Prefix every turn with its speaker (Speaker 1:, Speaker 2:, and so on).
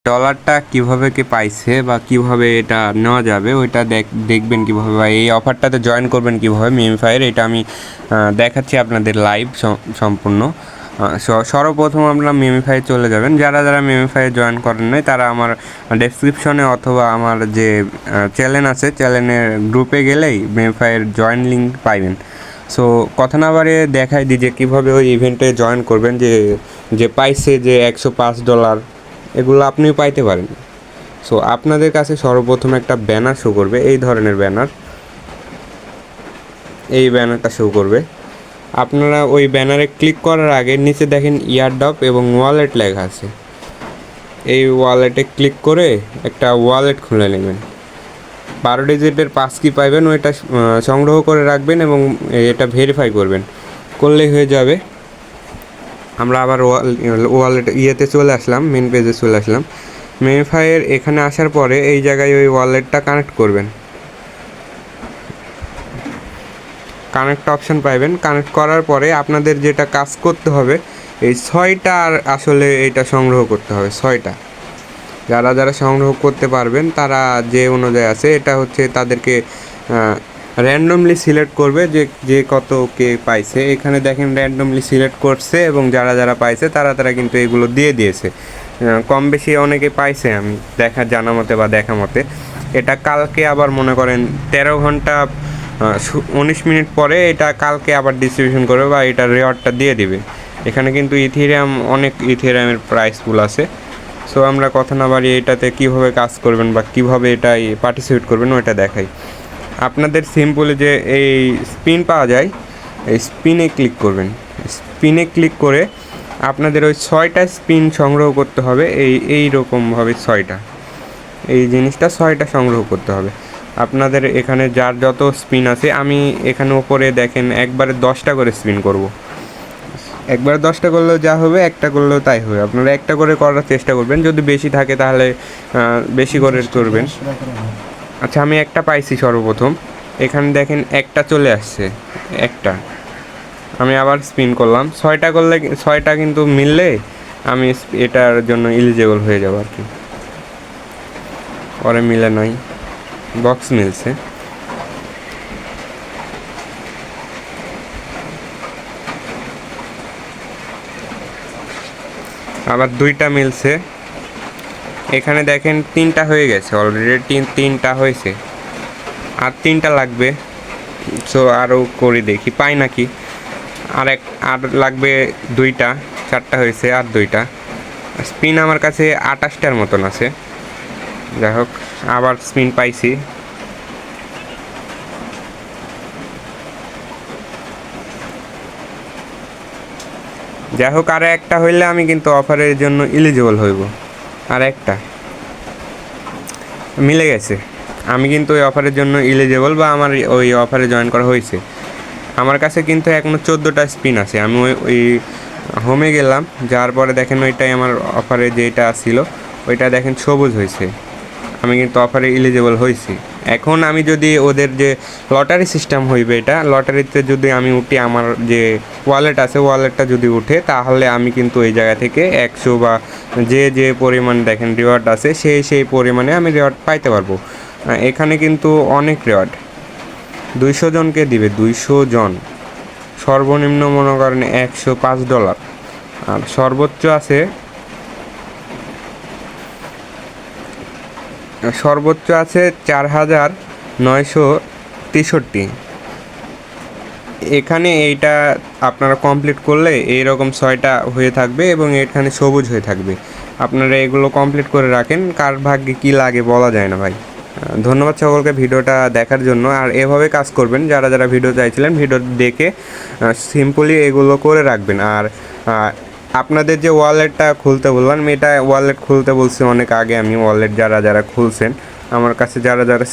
Speaker 1: ডলারটা কিভাবে কি পাইছে বা কিভাবে এটা নেওয়া যাবে ওইটা দেখবেন কিভাবে, বা এই অফারটাতে জয়েন করবেন কিভাবে মেমিফাইয়ের, এটা আমি দেখাচ্ছি আপনাদের লাইভ সম্পূর্ণ। সর্বপ্রথম আপনারা মেমিফাই চলে যাবেন। যারা যারা মেমিফাইয়ে জয়েন করেন নাই তারা আমার ডেসক্রিপশনে অথবা আমার যে চ্যানেল আছে চ্যানেলের গ্রুপে গেলেই মেমিফাইয়ের জয়েন লিঙ্ক পাইবেন। সো কথা না বাড়িয়ে দেখাই দিই যে কীভাবে ওই ইভেন্টে জয়েন করবেন। যে পাইছে যে $105 এগুলো আপনিও পাইতে পারেন। সো আপনাদের কাছে সর্বপ্রথম একটা ব্যানার শো করবে, এই ধরনের ব্যানার, এই ব্যানারটা শো করবে। আপনারা ওই ব্যানারে ক্লিক করার আগে নিচে দেখেন ইয়ারড্রপ এবং ওয়ালেট লেখা আছে। এই ওয়ালেটে ক্লিক করে একটা ওয়ালেট খুলে নেবেন। 12 ডিজিটের পাস কি পাইবেন ওইটা সংগ্রহ করে রাখবেন এবং এটা ভেরিফাই করলেই হয়ে যাবে। আমরা আবার ওয়ালেট ইয়েতে চলে আসলাম, মেন পেজে চলে আসলাম। মেমিফাইয়ের এখানে আসার পরে এই জায়গায় ওই ওয়ালেটটা কানেক্ট করবেন। কানেক্ট অপশান পাইবেন। কানেক্ট করার পরে আপনাদের যেটা কাজ করতে হবে, এই 6টা আসলে এইটা সংগ্রহ করতে হবে। 6টা যারা যারা সংগ্রহ করতে পারবেন তারা যে অনুযায়ী আছে, এটা হচ্ছে তাদেরকে র্যান্ডমলি সিলেক্ট করবে যে কত কে পাইছে। এখানে দেখেন র্যান্ডমলি সিলেক্ট করছে এবং যারা যারা পাইছে তারা কিন্তু এগুলো দিয়ে দিয়েছে। কম বেশি অনেকে পাইছে আমি জানা মতে বা দেখা মতে। এটা কালকে আবার মনে করেন 13 ঘন্টা 19 মিনিট পরে এটা কালকে আবার ডিস্ট্রিবিউশন করবে বা এটা রেওয়ার্ডটা দিয়ে দিবে। এখানে কিন্তু ইথেরিয়াম, অনেক ইথেরিয়ামের প্রাইসফুল আছে। সো আমরা কথা না বাড়িয়ে এটাতে কীভাবে কাজ করবেন বা কীভাবে এটাই পার্টিসিপেট করবেন ওইটা দেখাই। আপনাদের সিম্পলি যে এই স্পিন পাওয়া যায়, এই স্পিনে ক্লিক করবেন। স্পিনে ক্লিক করে আপনাদের ওই 6টা স্পিন সংগ্রহ করতে হবে। এই রকমভাবে 6টা, এই জিনিসটা 6টা সংগ্রহ করতে হবে আপনাদের। এখানে যার যত স্পিন আছে, আমি এখানে উপরে দেখেন একবারে 10টা করে স্পিন করব। একবারে 10টা করলেও যা হবে, একটা করলেও তাই হবে। আপনারা একটা করে করার চেষ্টা করবেন, যদি বেশি থাকে তাহলে বেশি করে করবেন। আচ্ছা, আমি একটা পাইছি সর্বপ্রথম। এখানে দেখেন একটা চলে আসছে, একটা। আমি আবার স্পিন করলাম। 6টা করলে 6টা কিন্তু মিললে আমি এটার জন্য এলিজিবল হয়ে যাব আর কি। পরে মিলে নাই, বক্স মিলছে। আবার 2টা মিলছে। এখানে দেখেন 3টা হয়ে গেছে অলরেডি, 3টা হয়েছে, আর 3টা লাগবে। সো আরও করে দেখি পাই নাকি। আর লাগবে 2টা, 4টা হয়েছে, আর 2টা। স্পিন আমার কাছে 28টার মতন আছে। যাই হোক, আবার স্পিন পাইছি। যাই হোক, আর একটা হইলে আমি কিন্তু অফারের জন্য এলিজিবল হইব। আর একটা মিলে গেছে, আমি কিন্তু ওই অফারের জন্য এলিজিবল বা আমার ওই অফারে জয়েন করা হয়েছে। আমার কাছে কিন্তু এখনও 14টা স্পিন আছে। আমি ওই হোমে গেলাম, যাওয়ার পরে দেখেন ওইটাই আমার অফারে যেটা ছিল ওইটা দেখেন সবুজ হয়েছে। আমি কিন্তু অফারে এলিজিবল হয়েছি। এখন আমি যদি ওদের যে লটারি সিস্টেম হইবে, এটা লটারিতে যদি আমি উঠি, আমার যে ওয়ালেট আছে ওয়ালেটটা যদি উঠে, তাহলে আমি কিন্তু এই জায়গা থেকে 100 বা যে পরিমাণ দেখেন রিওয়ার্ড আছে সেই পরিমাণে আমি রিওয়ার্ড পাইতে পারবো। এখানে কিন্তু অনেক রিওয়ার্ড 200 জনকে দিবে, 200 জন। সর্বনিম্ন মনে করেন $105, আর সর্বোচ্চ আছে 4963। এখানে এইটা আপনারা কমপ্লিট করলে এইরকম 6টা হয়ে থাকবে এবং এখানে সবুজ হয়ে থাকবে। আপনারা এগুলো কমপ্লিট করে রাখেন, কার ভাগ্যে কী লাগে বলা যায় না ভাই। ধন্যবাদ সকলকে ভিডিওটা দেখার জন্য। আর এভাবে কাজ করবেন, যারা যারা ভিডিও চাইছিলেন ভিডিও দেখে সিম্পলি এগুলো করে রাখবেন। আর আপনাদের যে ওয়ালেটটা খুলতে বললাম, এটা ওয়ালেট খুলতে বলছি অনেক আগে আমি। ওয়ালেট যারা যারা খুলছেন, আমার কাছে যারা যারা